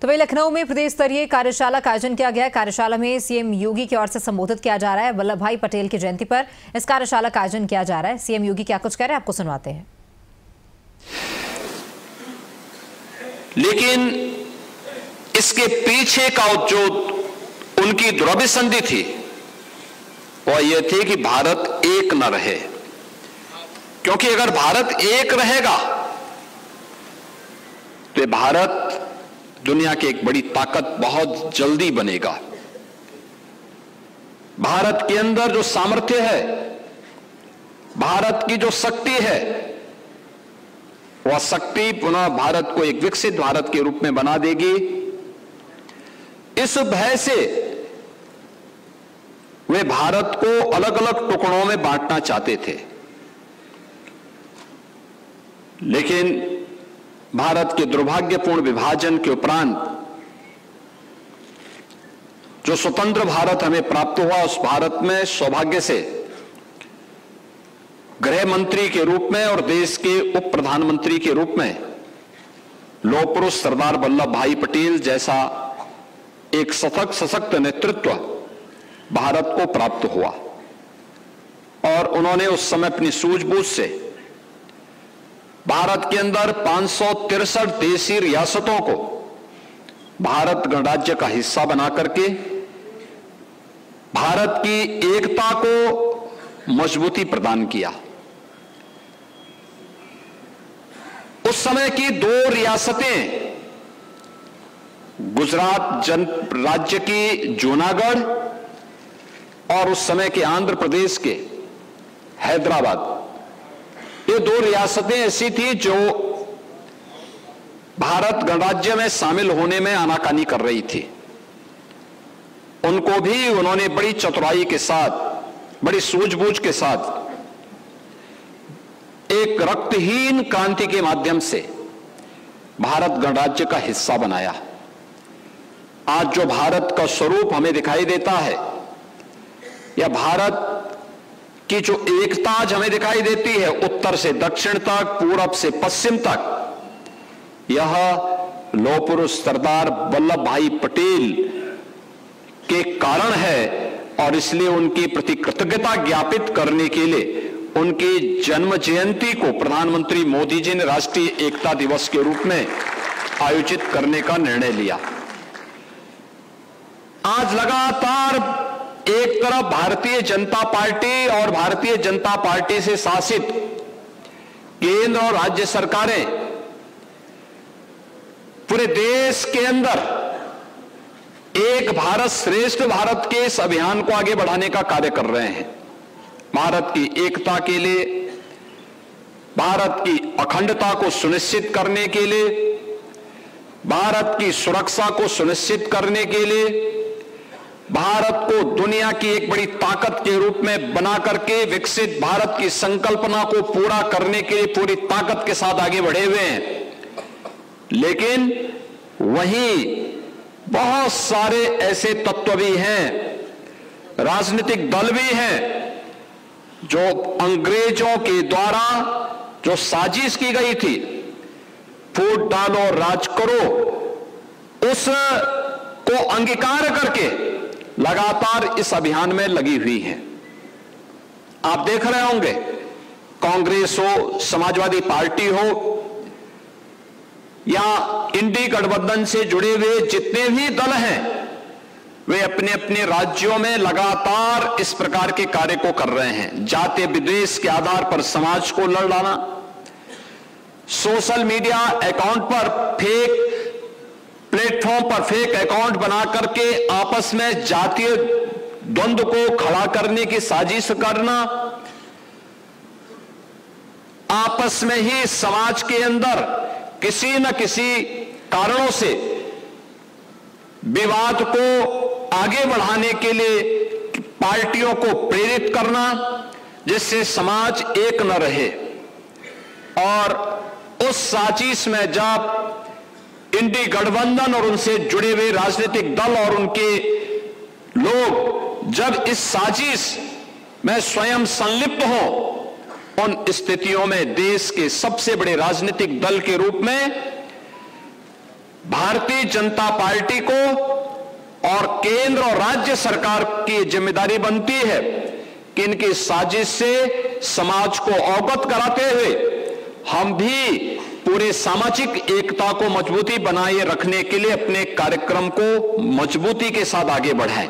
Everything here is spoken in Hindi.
तो वही लखनऊ में प्रदेश स्तरीय कार्यशाला का आयोजन किया गया। कार्यशाला में सीएम योगी की ओर से संबोधित किया जा रहा है। वल्लभ भाई पटेल की जयंती पर इस कार्यशाला का आयोजन किया जा रहा है। सीएम योगी क्या कुछ कह रहे हैं, आपको सुनवाते हैं। लेकिन इसके पीछे का जो उनकी दुरभिसंधि थी वह यह थी कि भारत एक न रहे, क्योंकि अगर भारत एक रहेगा तो भारत दुनिया की एक बड़ी ताकत बहुत जल्दी बनेगा। भारत के अंदर जो सामर्थ्य है, भारत की जो शक्ति है, वह शक्ति पुनः भारत को एक विकसित भारत के रूप में बना देगी। इस भय से वे भारत को अलग अलग टुकड़ों में बांटना चाहते थे, लेकिन भारत के दुर्भाग्यपूर्ण विभाजन के उपरांत जो स्वतंत्र भारत हमें प्राप्त हुआ, उस भारत में सौभाग्य से गृह मंत्री के रूप में और देश के उप प्रधानमंत्री के रूप में लौह पुरुष सरदार वल्लभ भाई पटेल जैसा एक सशक्त नेतृत्व भारत को प्राप्त हुआ। और उन्होंने उस समय अपनी सूझबूझ से भारत के अंदर 563 देशी रियासतों को भारत गणराज्य का हिस्सा बना करके भारत की एकता को मजबूती प्रदान किया। उस समय की 2 रियासतें, गुजरात राज्य की जूनागढ़ और उस समय के आंध्र प्रदेश के हैदराबाद, ये 2 रियासतें ऐसी थी जो भारत गणराज्य में शामिल होने में आनाकानी कर रही थी। उनको भी उन्होंने बड़ी चतुराई के साथ, बड़ी सूझबूझ के साथ एक रक्तहीन क्रांति के माध्यम से भारत गणराज्य का हिस्सा बनाया। आज जो भारत का स्वरूप हमें दिखाई देता है, या भारत की जो एकता आज हमें दिखाई देती है, उत्तर से दक्षिण तक, पूरब से पश्चिम तक, यह लौह पुरुष सरदार वल्लभ भाई पटेल के कारण है। और इसलिए उनकी प्रति कृतज्ञता ज्ञापित करने के लिए उनकी जन्म जयंती को प्रधानमंत्री मोदी जी ने राष्ट्रीय एकता दिवस के रूप में आयोजित करने का निर्णय लिया। आज लगातार एक तरफ भारतीय जनता पार्टी और भारतीय जनता पार्टी से शासित केंद्र और राज्य सरकारें पूरे देश के अंदर एक भारत श्रेष्ठ भारत के इस अभियान को आगे बढ़ाने का कार्य कर रहे हैं। भारत की एकता के लिए, भारत की अखंडता को सुनिश्चित करने के लिए, भारत की सुरक्षा को सुनिश्चित करने के लिए, भारत को दुनिया की एक बड़ी ताकत के रूप में बना करके विकसित भारत की संकल्पना को पूरा करने के लिए पूरी ताकत के साथ आगे बढ़े हुए हैं। लेकिन वहीं बहुत सारे ऐसे तत्व भी हैं, राजनीतिक दल भी हैं, जो अंग्रेजों के द्वारा जो साजिश की गई थी, फूट डालो राज करो, उसको अंगीकार करके लगातार इस अभियान में लगी हुई हैं। आप देख रहे होंगे, कांग्रेस हो, समाजवादी पार्टी हो, या इंडी गठबंधन से जुड़े हुए जितने भी दल हैं, वे अपने अपने राज्यों में लगातार इस प्रकार के कार्य को कर रहे हैं। जाति विद्वेष के आधार पर समाज को लड़ डालना, सोशल मीडिया अकाउंट पर फेक प्लेटफॉर्म पर फेक अकाउंट बना करके आपस में जातीय द्वंद्व को खड़ा करने की साजिश करना, आपस में ही समाज के अंदर किसी न किसी कारणों से विवाद को आगे बढ़ाने के लिए पार्टियों को प्रेरित करना, जिससे समाज एक न रहे। और उस साजिश में जब इंडी गठबंधन और उनसे जुड़े हुए राजनीतिक दल और उनके लोग जब इस साजिश में स्वयं संलिप्त हों, उन स्थितियों में देश के सबसे बड़े राजनीतिक दल के रूप में भारतीय जनता पार्टी को और केंद्र और राज्य सरकार की जिम्मेदारी बनती है कि इनकी साजिश से समाज को अवगत कराते हुए हम भी पूरे सामाजिक एकता को मजबूती बनाए रखने के लिए अपने कार्यक्रम को मजबूती के साथ आगे बढ़ाएं।